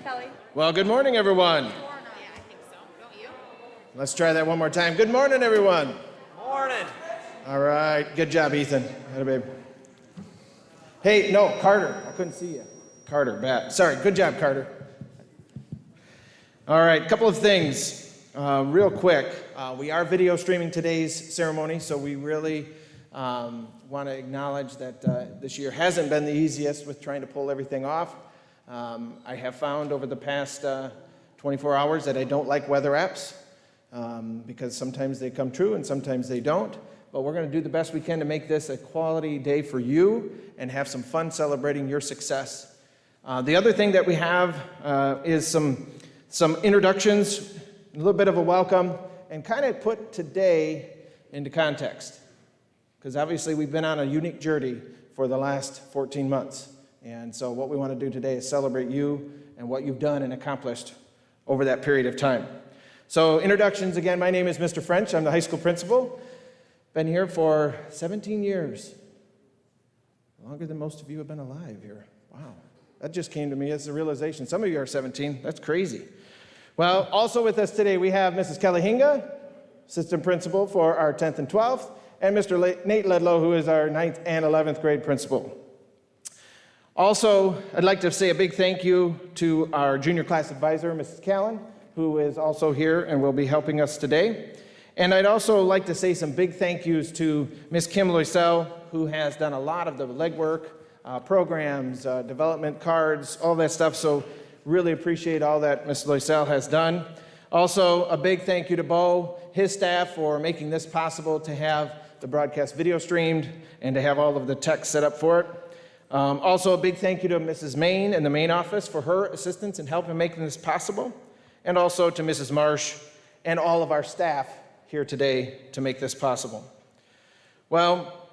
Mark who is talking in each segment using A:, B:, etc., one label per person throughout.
A: Kelly.
B: Well, good morning, everyone.
A: Yeah, I think so. Don't you?
B: Let's try that one more time. Good morning, everyone.
C: Morning.
B: All right. Good job, Ethan. Atta babe. Hey, no, Carter. I couldn't see you. Carter, bat. Sorry. Good job, Carter. All right. Couple of things. Real quick. We are video streaming today's ceremony, so we really want to acknowledge that this year hasn't been the easiest with trying to pull everything off. I have found over the past 24 hours that I don't like weather apps because sometimes they come true and sometimes they don't. But we're going to do the best we can to make this a quality day for you and have some fun celebrating your success. The other thing that we have is some introductions, a little bit of a welcome, and kind of put today into context. Because obviously we've been on a unique journey for the last 14 months. And so what we want to do today is celebrate you and what you've done and accomplished over that period of time. So introductions again, my name is Mr. French. I'm the high school principal. Been here for 17 years. Longer than most of you have been alive here. Wow. That just came to me as a realization. Some of you are 17. That's crazy. Well, also with us today we have Mrs. Kelly Hinga, assistant principal for our 10th and 12th, and Mr. Nate Ledlow, who is our 9th and 11th grade principal. Also, I'd like to say a big thank you to our junior class advisor, Mrs. Callan, who is also here and will be helping us today. And I'd also like to say some big thank yous to Ms. Kim Loisel, who has done a lot of the legwork, programs, development cards, all that stuff. So really appreciate all that Ms. Loisel has done. Also, a big thank you to Bo, his staff, for making this possible to have the broadcast video streamed and to have all of the tech set up for it. Also, a big thank you to Mrs. Main and the main office for her assistance in helping making this possible. And also to Mrs. Marsh and all of our staff here today to make this possible. Well,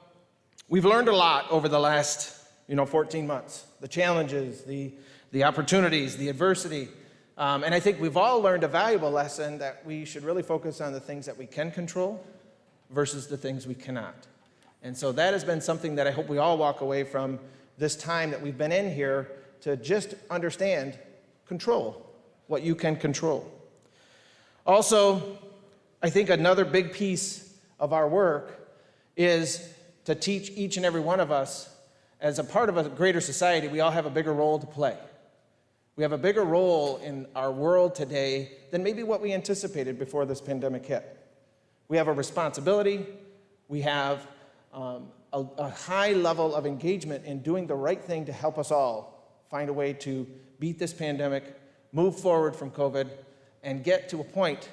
B: we've learned a lot over the last 14 months. The challenges, the opportunities, the adversity. And I think we've all learned a valuable lesson that we should really focus on the things that we can control versus the things we cannot. And so that has been something that I hope we all walk away from this time that we've been in here to just understand, control what you can control. Also, I think another big piece of our work is to teach each and every one of us, as a part of a greater society, we all have a bigger role to play. We have a bigger role in our world today than maybe what we anticipated before this pandemic hit. We have a responsibility. We have a high level of engagement in doing the right thing to help us all find a way to beat this pandemic, move forward from COVID, and get to a point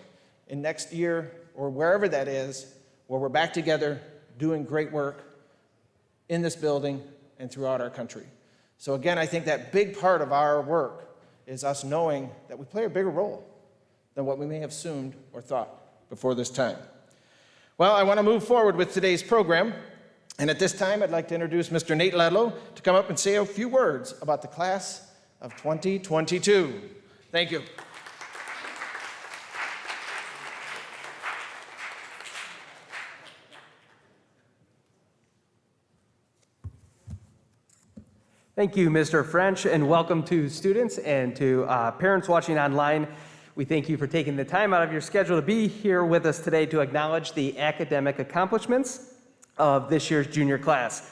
B: in next year or wherever that is where we're back together doing great work in this building and throughout our country. So again, I think that big part of our work is us knowing that we play a bigger role than what we may have assumed or thought before this time. Well, I want to move forward with today's program, and at this time I'd like to introduce Mr. Nate Ledlow to come up and say a few words about the class of 2022. Thank you.
C: Thank you, Mr. French, and welcome to students and to parents watching online. We thank you for taking the time out of your schedule to be here with us today to acknowledge the academic accomplishments of this year's junior class.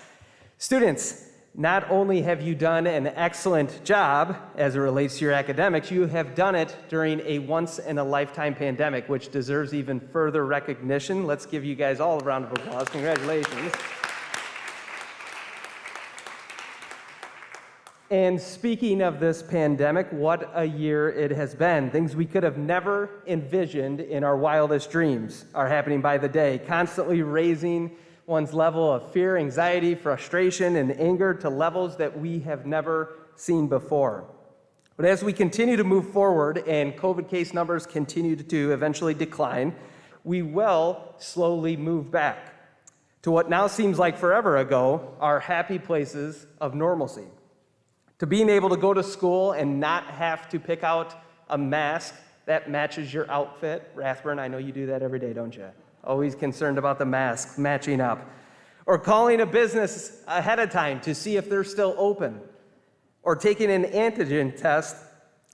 C: Students, not only have you done an excellent job as it relates to your academics, you have done it during a once-in-a-lifetime pandemic, which deserves even further recognition. Let's give you guys all a round of applause. Congratulations. And speaking of this pandemic, what a year it has been. Things we could have never envisioned in our wildest dreams are happening by the day, constantly raising one's level of fear, anxiety, frustration, and anger to levels that we have never seen before. But as we continue to move forward and COVID case numbers continue to eventually decline, we will slowly move back to what now seems like forever ago, our happy places of normalcy. To being able to go to school and not have to pick out a mask that matches your outfit. Rathburn, I know you do that every day, don't you? Always concerned about the masks matching up. Or calling a business ahead of time to see if they're still open. Or taking an antigen test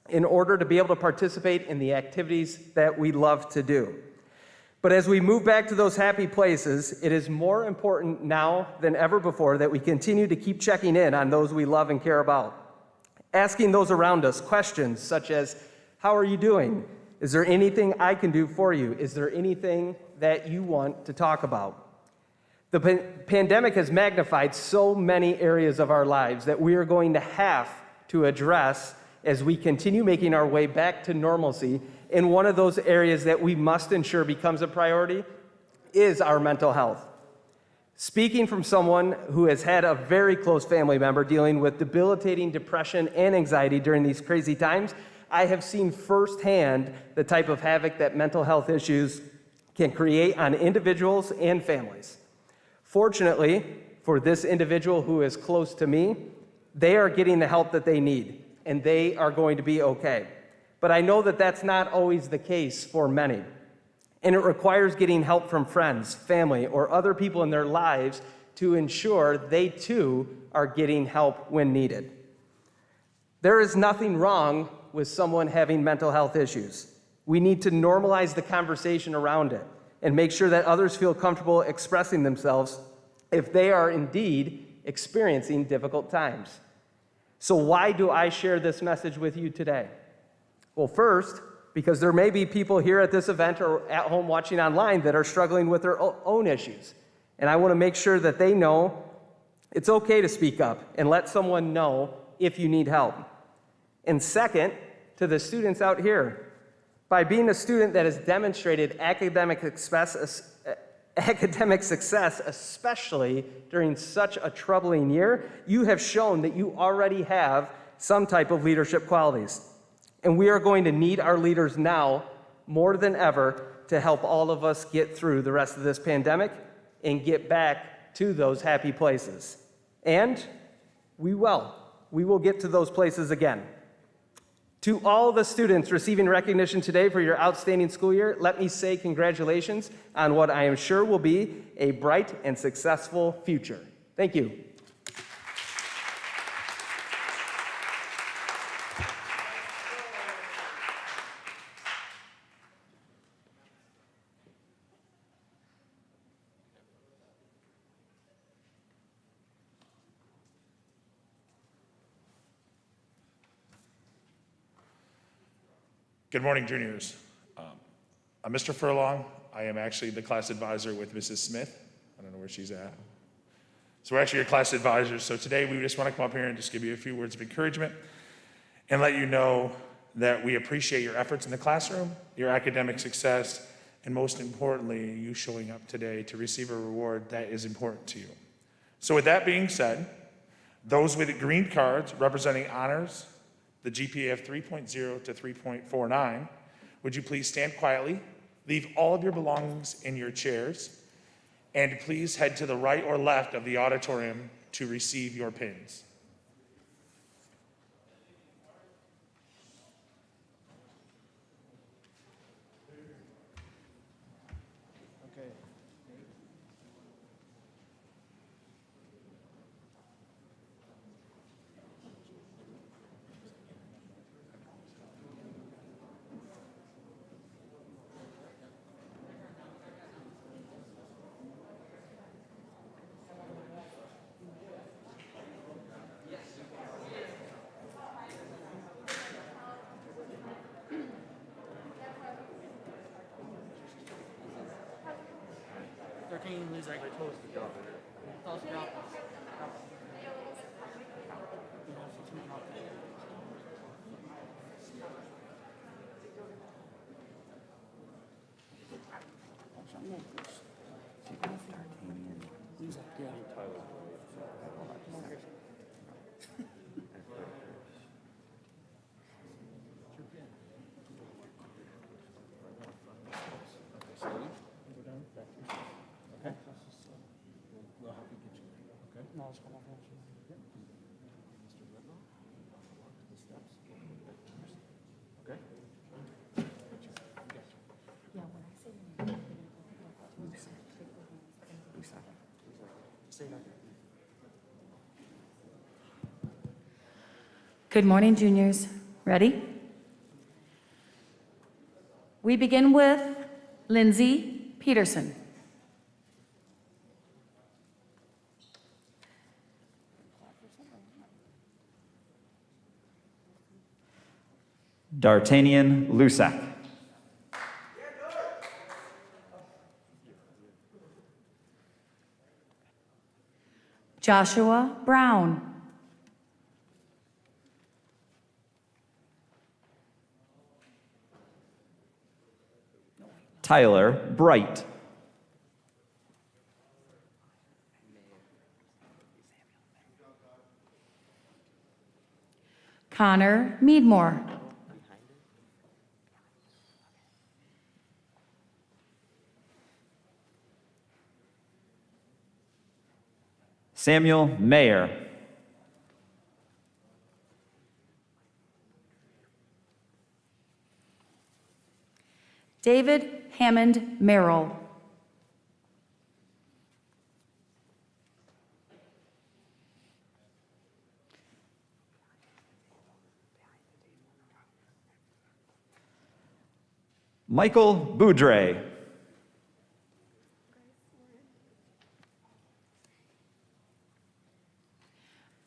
C: in order to be able to participate in the activities that we love to do. But as we move back to those happy places, it is more important now than ever before that we continue to keep checking in on those we love and care about. Asking those around us questions such as, how are you doing? Is there anything I can do for you? Is there anything that you want to talk about? The pandemic has magnified so many areas of our lives that we are going to have to address as we continue making our way back to normalcy. And one of those areas that we must ensure becomes a priority is our mental health. Speaking from someone who has had a very close family member dealing with debilitating depression and anxiety during these crazy times, I have seen firsthand the type of havoc that mental health issues can create on individuals and families. Fortunately, for this individual who is close to me, they are getting the help that they need, and they are going to be okay. But I know that that's not always the case for many. And it requires getting help from friends, family, or other people in their lives to ensure they too are getting help when needed. There is nothing wrong with someone having mental health issues. We need to normalize the conversation around it and make sure that others feel comfortable expressing themselves if they are indeed experiencing difficult times. So why do I share this message with you today? Well, first, because there may be people here at this event or at home watching online that are struggling with their own issues. And I want to make sure that they know it's okay to speak up and let someone know if you need help. And second, to the students out here, by being a student that has demonstrated academic success, especially during such a troubling year, you have shown that you already have some type of leadership qualities. And we are going to need our leaders now more than ever to help all of us get through the rest of this pandemic and get back to those happy places. And we will get to those places again. To all the students receiving recognition today for your outstanding school year, let me say congratulations on what I am sure will be a bright and successful future. Thank you.
D: Good morning, juniors. I'm Mr. Furlong. I am actually the class advisor with Mrs. Smith. I don't know where she's at. So we're actually your class advisors. So today we just want to come up here and just give you a few words of encouragement and let you know that we appreciate your efforts in the classroom, your academic success, and most importantly, you showing up today to receive a reward that is important to you. So with that being said, those with green cards representing honors, the GPA of 3.0 to 3.49, would you please stand quietly, leave all of your belongings in your chairs, and please head to the right or left of the auditorium to receive your pins.
B: Okay.
E: Good morning, juniors. Ready? We begin with Lindsay Peterson.
F: D'Artagnan Lusac.
E: Joshua Brown.
F: Tyler Bright.
E: Connor Meadmore.
F: Samuel Mayer.
E: David Hammond Merrill.
F: Michael Boudre.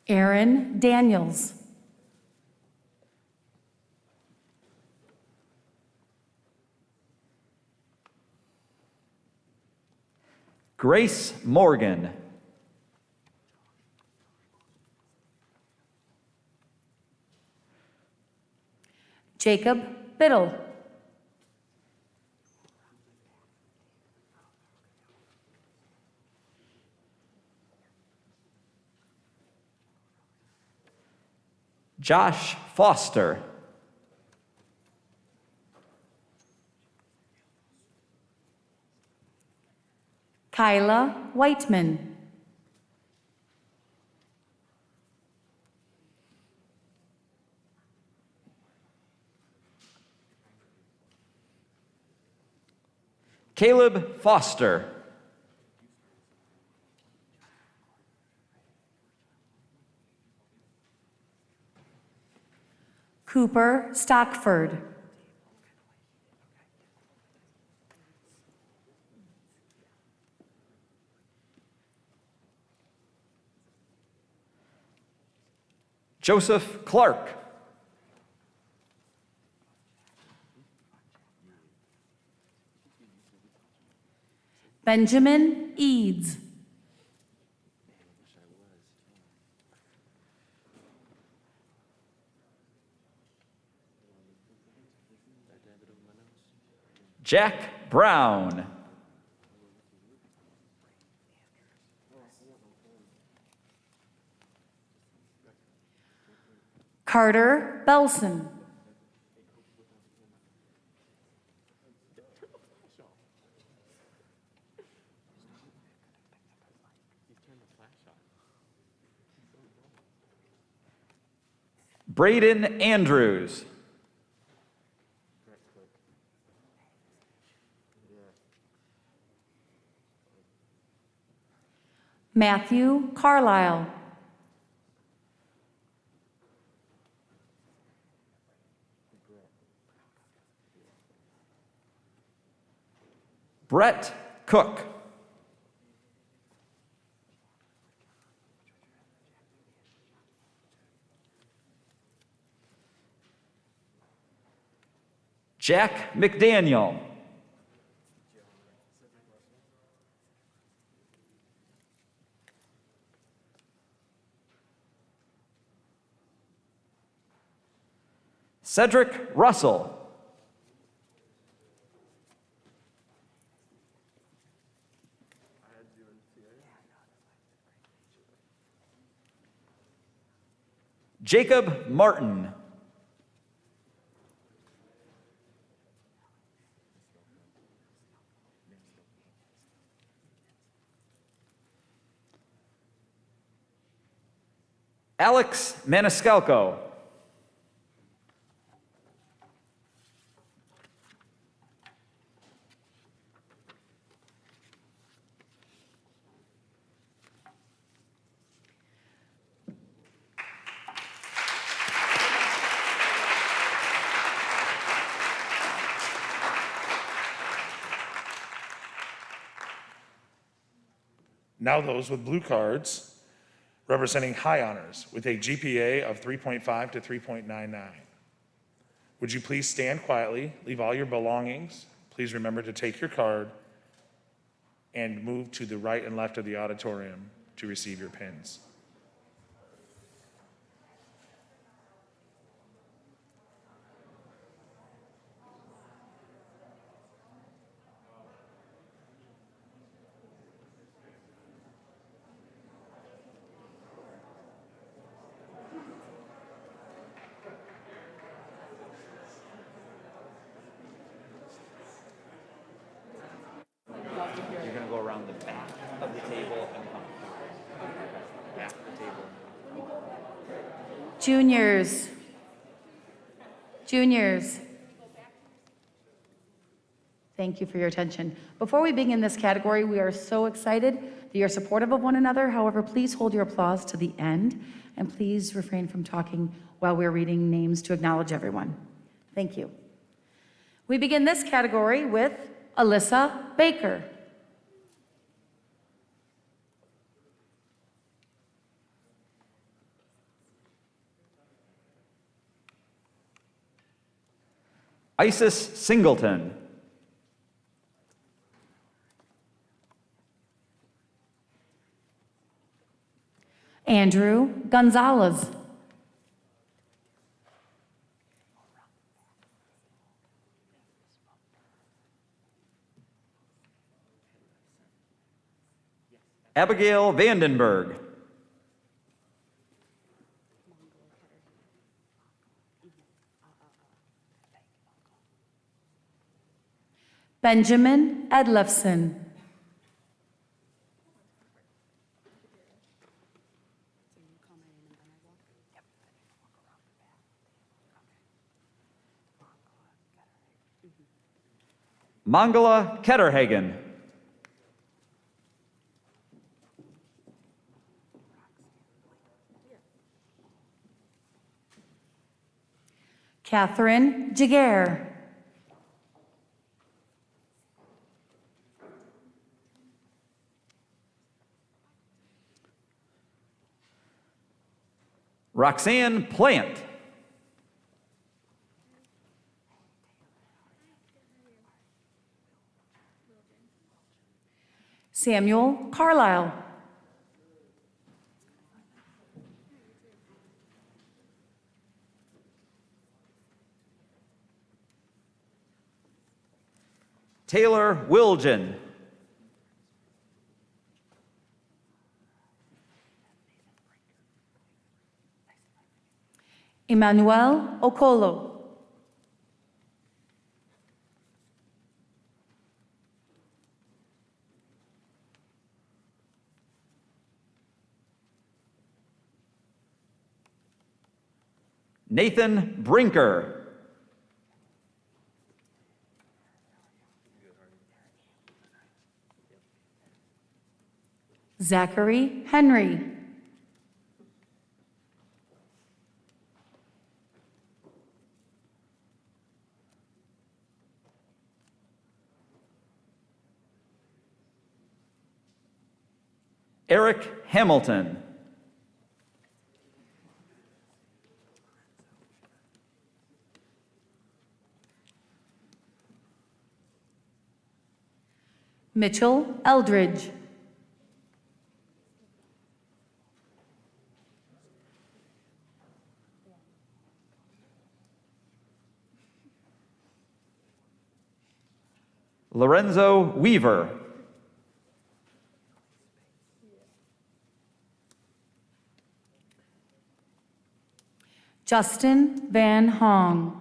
E: Aaron Daniels.
F: Grace Morgan.
E: Jacob Biddle.
F: Josh Foster.
E: Kyla Whiteman.
F: Caleb Foster.
E: Cooper Stockford.
F: Joseph Clark.
E: Benjamin Eads.
F: Jack Brown.
E: Carter Belson.
F: Braden Andrews.
E: Matthew Carlisle.
F: Brett Cook. Jack McDaniel. Cedric Russell. Jacob Martin. Alex Maniscalco.
D: Now those with blue cards representing high honors with a GPA of 3.5 to 3.99. Would you please stand quietly, leave all your belongings. Please remember to take your card and move to the right and left of the auditorium to receive your pins.
F: You're going to go around the back of the table and come back of the table.
E: Juniors. Juniors. Thank you for your attention. Before we begin this category, we are so excited that you're supportive of one another. However, please hold your applause to the end, and please refrain from talking while we're reading names to acknowledge everyone. Thank you. We begin this category with Alyssa Baker.
F: Isis Singleton.
E: Andrew Gonzalez.
F: Abigail Vandenberg.
E: Benjamin Edlefson.
F: Mangala Ketterhagen.
E: Catherine Jaguar.
F: Roxanne Plant.
E: Samuel Carlisle.
F: Taylor Wilgen.
E: Emmanuel Okolo.
F: Nathan Brinker.
E: Zachary Henry.
F: Eric Hamilton.
E: Mitchell Eldridge.
F: Lorenzo Weaver.
E: Justin Van Hong.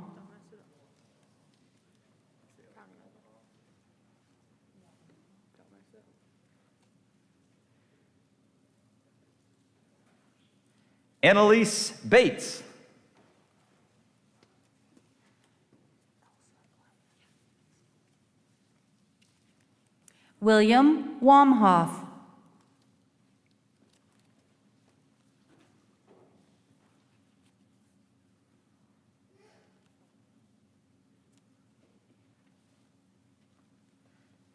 F: Annalise Bates.
E: William Wamhoff.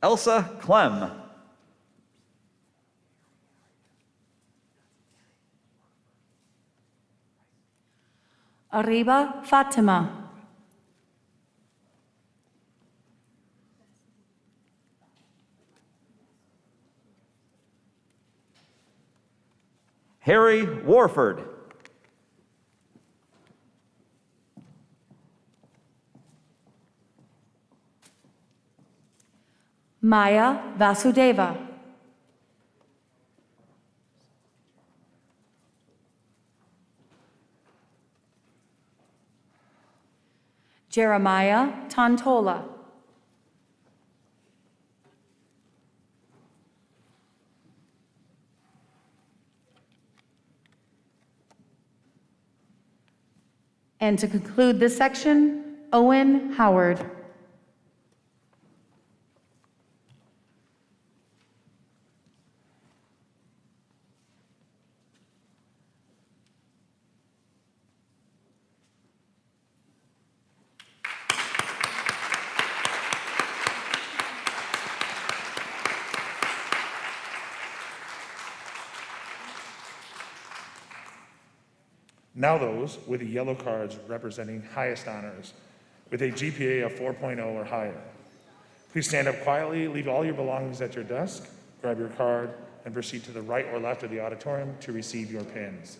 F: Elsa Clem.
E: Arriba Fatima.
F: Harry Warford.
E: Maya Vasudeva. Jeremiah Tantola. And to conclude this section, Owen Howard.
D: Now those with the yellow cards representing highest honors with a GPA of 4.0 or higher. Please stand up quietly, leave all your belongings at your desk, grab your card, and proceed to the right or left of the auditorium to receive your pins.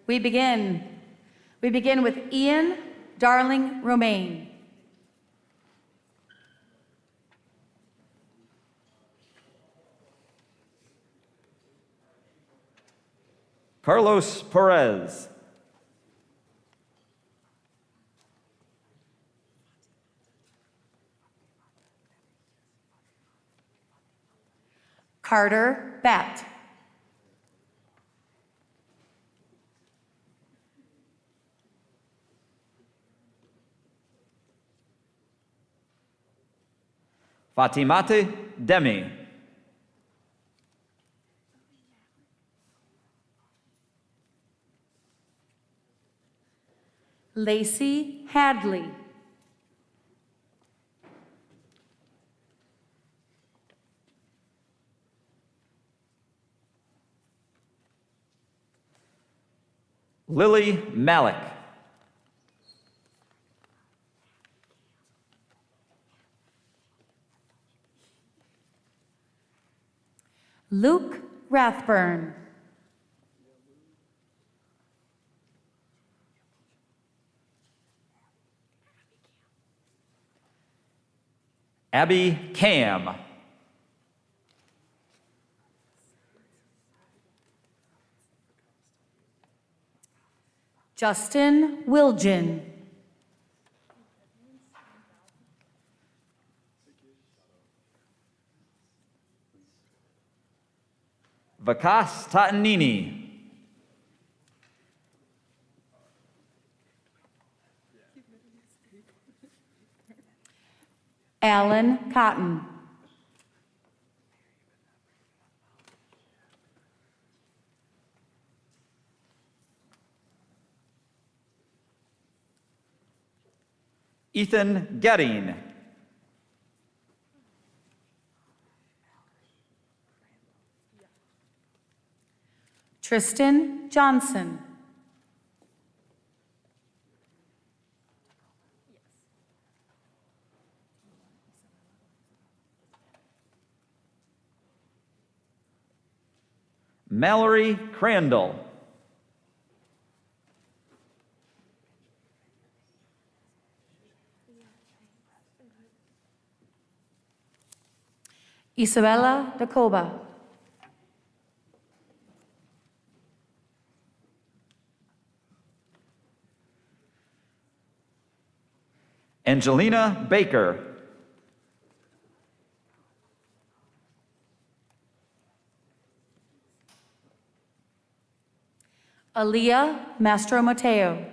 E: We begin with Ian Darling Romaine.
F: Carlos Perez.
E: Carter Batt.
F: Fatimate Demi.
E: Lacey Hadley.
F: Lily Malik.
E: Luke Rathburn.
F: Abby Cam.
E: Justin Wilgin.
F: Vikas Tatanini.
E: Alan Cotton.
F: Ethan Getting.
E: Tristan Johnson.
F: Mallory Crandall.
E: Isabella Dacoba.
F: Angelina Baker.
E: Aaliyah Mastro Mateo.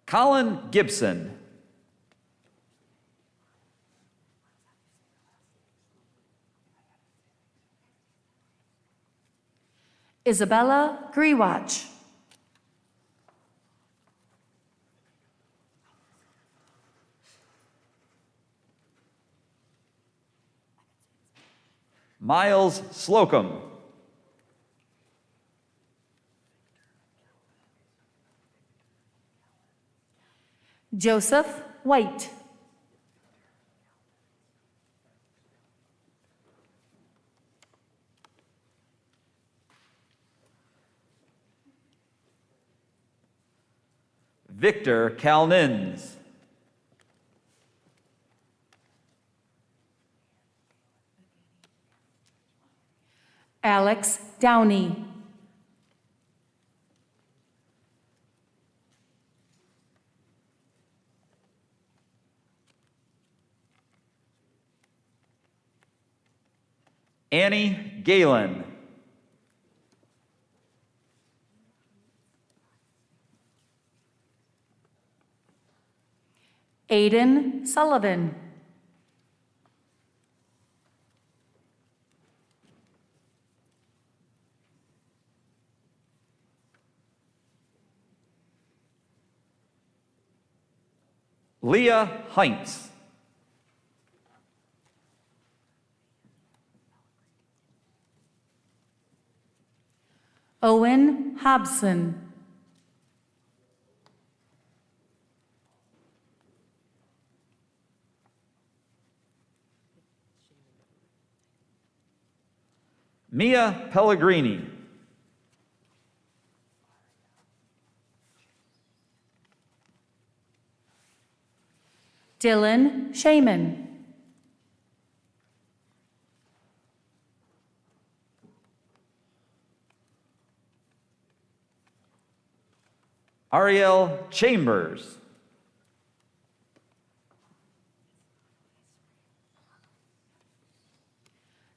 F: Colin Gibson.
E: Isabella Grewatch.
F: Miles Slocum.
E: Joseph White.
F: Victor Kalnins.
E: Alex Downey.
F: Annie Galen.
E: Aiden Sullivan.
F: Leah Heinz.
E: Owen Hobson.
F: Mia Pellegrini.
E: Dylan Shaman.
F: Ariel Chambers.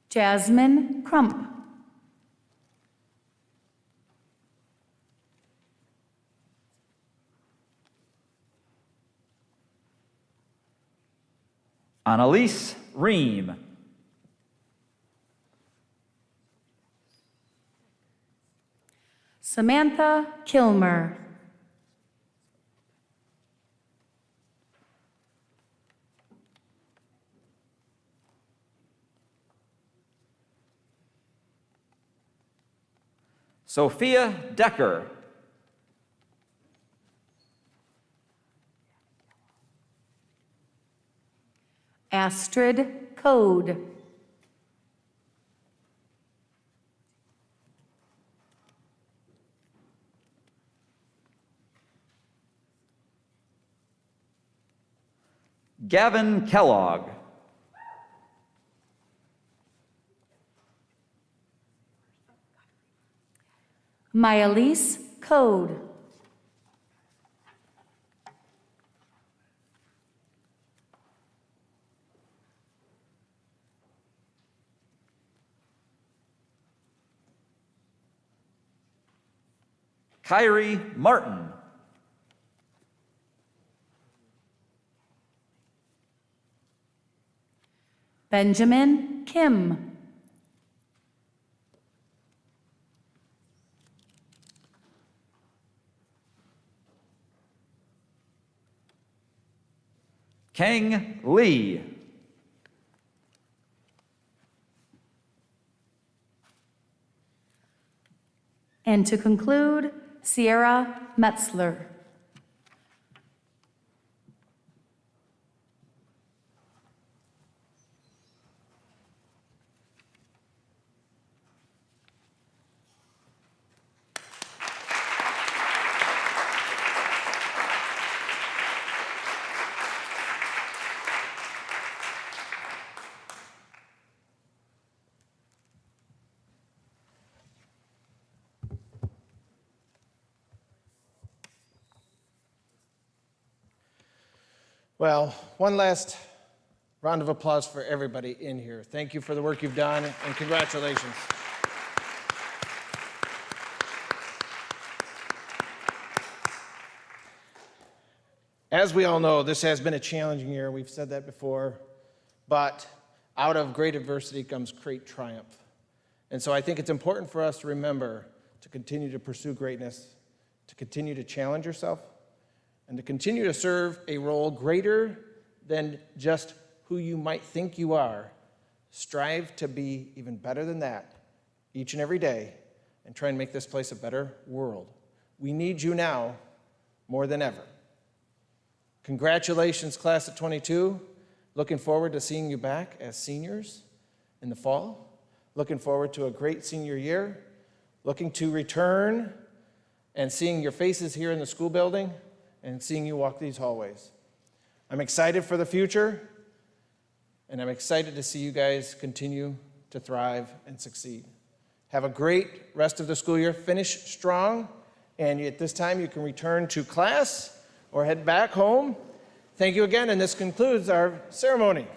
E: Jasmine Crump.
F: Annalise Ream.
E: Samantha Kilmer.
F: Sophia Decker.
E: Astrid Code.
F: Gavin Kellogg.
E: Myelise Code.
F: Kyrie Martin.
E: Benjamin Kim.
F: Kang Lee.
E: And to conclude, Sierra Metzler.
B: Well, one last round of applause for everybody in here. Thank you for the work you've done, and congratulations. As we all know, this has been a challenging year. We've said that before. But out of great adversity comes great triumph. And so I think it's important for us to remember to continue to pursue greatness, to continue to challenge yourself, and to continue to serve a role greater than just who you might think you are. Strive to be even better than that each and every day and try and make this place a better world. We need you now more than ever. Congratulations, class of 22. Looking forward to seeing you back as seniors in the fall. Looking forward to a great senior year. Looking to return and seeing your faces here in the school building and seeing you walk these hallways. I'm excited for the future, and I'm excited to see you guys continue to thrive and succeed. Have a great rest of the school year. Finish strong, and at this time you can return to class or head back home. Thank you again, and this concludes our ceremony.